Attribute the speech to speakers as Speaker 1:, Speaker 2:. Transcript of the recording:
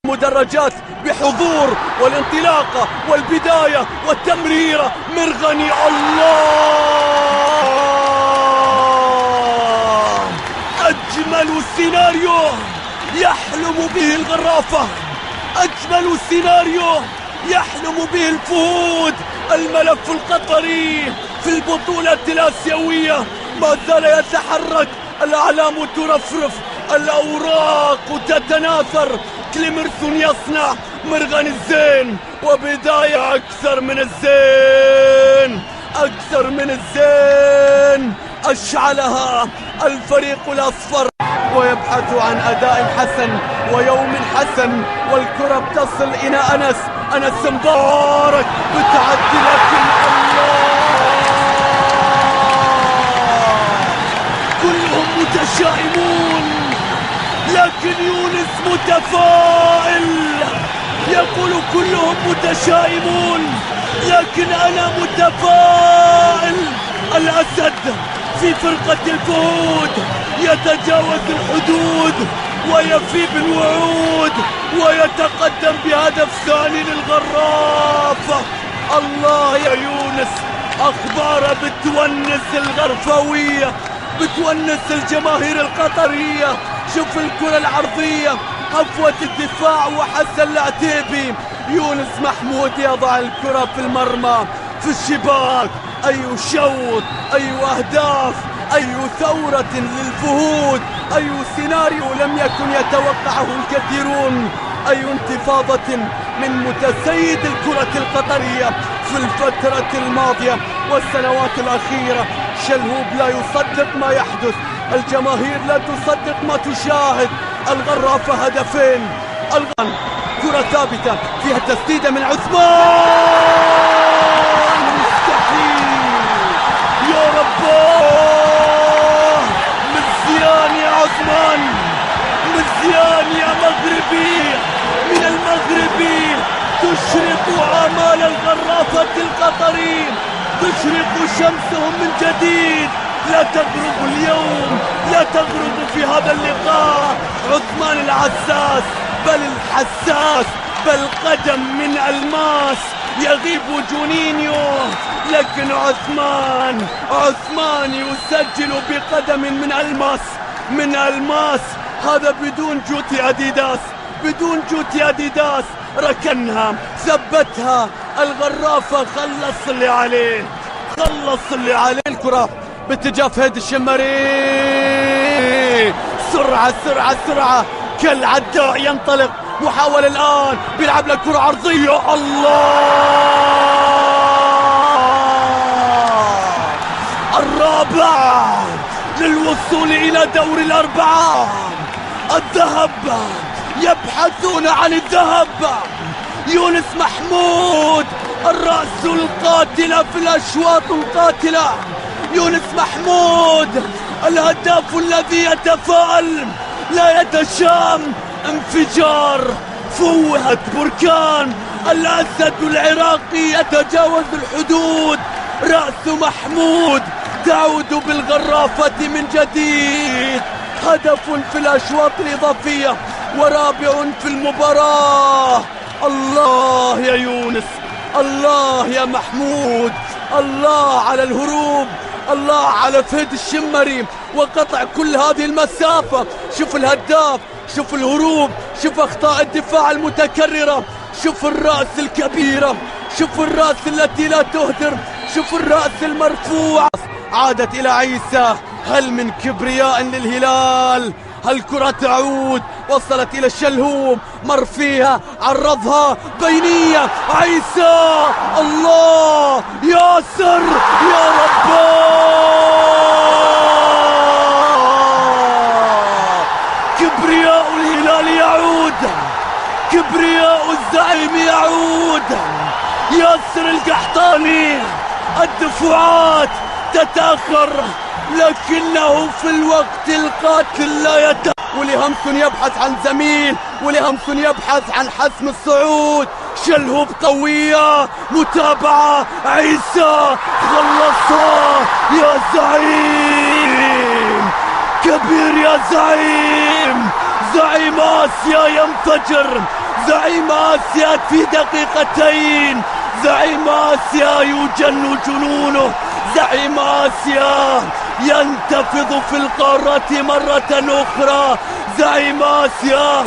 Speaker 1: مدرجات بحضور والانطلاقة والبداية والتمريرة. مرغني الله، أجمل سيناريو يحلم به الغرافة، أجمل سيناريو يحلم به الفهود. الملف القطري في البطولة الآسيوية ما زال يتحرك، الأعلام ترفرف، الأوراق تتناثر. كليمرسون يصنع، مرغني الزين، وبداية أكثر من الزين، أكثر من الزين. أشعلها الفريق الأصفر ويبحث عن أداء حسن ويوم حسن، والكرة بتصل إلى أنس مبارك بتعدي، لكن الله كلهم متشائمون، لكن يونس متفائل. يقول كلهم متشائمون لكن أنا متفائل. الأسد في فرقة الفهود يتجاوز الحدود ويفي بالوعود ويتقدم بهدف ثاني للغرافة. الله يا يونس، أخبار بتونس الغرفوية، بتونس الجماهير القطرية. شوف الكرة العرضية، هفوة الدفاع وحسن العتيبي. يونس محمود يضع الكرة في المرمى، في الشباك. أي شوط، أي أهداف، أي ثورة للفهود، أي سيناريو لم يكن يتوقعه الكثيرون، أي انتفاضة من متسيد الكرة القطرية في الفترة الماضية والسنوات الأخيرة. شلهوب لا يصدق ما يحدث، الجماهير لا تصدق ما تشاهد. الغرافة هدفين، كرة ثابتة فيها تسديدة من عثمان، مستحيل يا رباه. مزيان يا عثمان، مزيان يا مغربي، من المغربي تشرق آمال الغرافة القطري، تشرق شمسهم من جديد. لا تغرب اليوم، لا تغرب في هذا اللقاء. عثمان العساس، بل الحساس، بل قدم من الماس. يغيب جونينيو لكن عثمان يسجل بقدم من الماس، من الماس. هذا بدون جوتي أديداس، بدون جوتي أديداس. ركنها، ثبتها الغرافة. خلص اللي عليه، خلص اللي عليه. الكرة باتجاه فهد الشمري، سرعة سرعة سرعة، كالعداء ينطلق. محاولة الآن، بيلعب لك كرة عرضية. الله، الرابع للوصول إلى دور الأربعة. الذهب، يبحثون عن الذهب. يونس محمود، الرأس القاتلة في الأشواط القاتلة. يونس محمود الهداف الذي يتفاءل لا يتشام. انفجار، فوهة بركان. الأسد العراقي يتجاوز الحدود. رأس محمود تعود بالغرافة من جديد. هدف في الأشواط الإضافية ورابع في المباراة. الله يا يونس، الله يا محمود، الله على الهروب، الله على فهد الشمري وقطع كل هذه المسافة. شوف الهداف، شوف الهروب، شوف أخطاء الدفاع المتكررة، شوف الرأس الكبيرة، شوف الرأس التي لا تهدر، شوف الرأس المرفوع. عادت إلى عيسى، هل من كبرياء للهلال؟ الكرة تعود، وصلت إلى الشلهوب، مر فيها، عرضها، بينية، عيسى، الله، ياسر، يا رباه. كبرياء الهلال يعود، كبرياء الزعيم يعود. ياسر القحطاني، الدفعات تتأخر لكنه في الوقت القاتل لا يتأخر. ولهمسون يبحث عن زميل، ولهمسون يبحث عن حسم الصعود. شلهوب قوية، متابعة، عيسى خلصها. يا زعيم كبير، يا زعيم، زعيم آسيا ينفجر، زعيم آسيا في دقيقتين، زعيم آسيا يجن جنونه، زعيم آسيا ينتفض في القارة مرة أخرى، زعيم آسيا